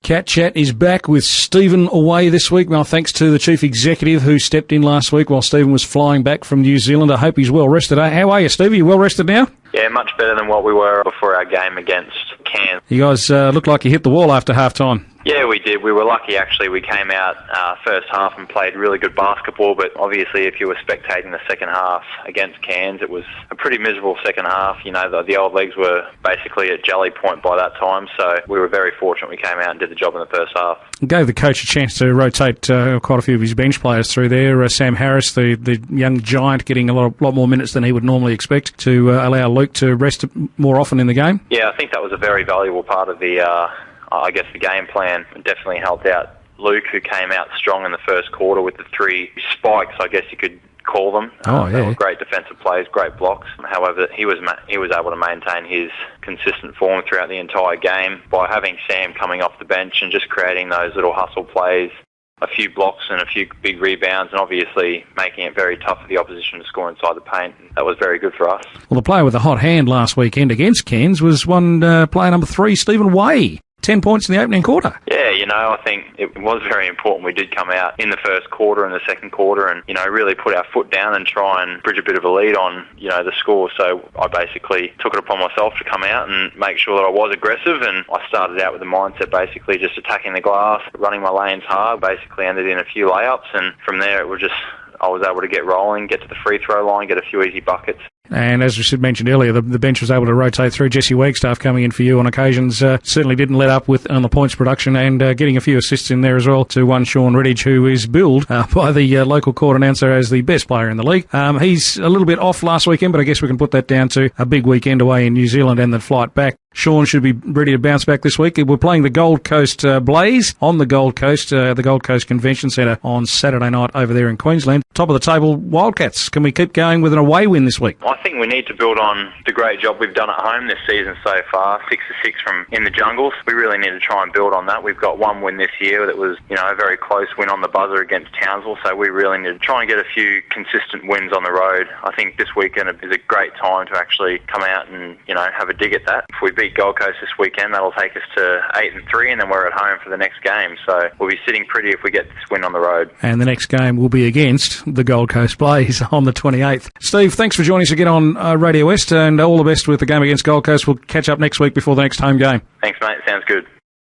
Cat Chat is back with Stephen away this week. Well, thanks to the Chief Executive who stepped in last week while Stephen was flying back from New Zealand. I hope he's well rested. How are you, Steve? Are you well rested now? Yeah, much better than what we were before our game against Cairns. You guys looked like you hit the wall after half-time. Yeah, we did. We were lucky, actually. We came out first half and played really good basketball, but obviously if you were spectating the second half against Cairns, it was a pretty miserable second half. You know, the old legs were basically at jelly point by that time, so we were very fortunate we came out and did the job in the first half. Gave the coach a chance to rotate quite a few of his bench players through there. Sam Harris, the young giant, getting a lot more minutes than he would normally expect to allow Luke to rest more often in the game. Yeah, I think that was a very valuable part of the game plan. It definitely helped out Luke, who came out strong in the first quarter with the 3 spikes, I guess you could call them. They were great defensive plays, great blocks. However, he was able to maintain his consistent form throughout the entire game by having Sam coming off the bench and just creating those little hustle plays, a few blocks and a few big rebounds, and obviously making it very tough for the opposition to score inside the paint. That was very good for us. Well, the player with a hot hand last weekend against Cairns was player number 3, Stephen Way. 10 points in the opening quarter. Yeah, I think it was very important. We did come out in the first quarter and the second quarter and, really put our foot down and try and bridge a bit of a lead on, the score. So I basically took it upon myself to come out and make sure that I was aggressive, and I started out with the mindset basically just attacking the glass, running my lanes hard, basically ended in a few layups, and from there I was able to get rolling, get to the free throw line, get a few easy buckets. And as we mentioned earlier, the bench was able to rotate through. Jesse Wagstaff coming in for you on occasions. Certainly didn't let up on the points production, and getting a few assists in there as well to one Sean Redditch, who is billed by the local court announcer as the best player in the league. He's a little bit off last weekend, but I guess we can put that down to a big weekend away in New Zealand and the flight back. Sean should be ready to bounce back this week. We're playing the Gold Coast Blaze on the Gold Coast Convention Centre on Saturday night over there in Queensland. Top of the table, Wildcats. Can we keep going with an away win this week? I think we need to build on the great job we've done at home this season so far, 6-6 from in the jungles. We really need to try and build on that. We've got one win this year that was, a very close win on the buzzer against Townsville, so we really need to try and get a few consistent wins on the road. I think this weekend is a great time to actually come out and, have a dig at that. If we beat Gold Coast this weekend, that'll take us to 8-3, and then we're at home for the next game, so we'll be sitting pretty if we get this win on the road. And the next game will be against the Gold Coast Blaze on the 28th. Steve, thanks for joining us again on Radio West, and all the best with the game against Gold Coast. We'll catch up next week before the next home game. Thanks, mate. Sounds good.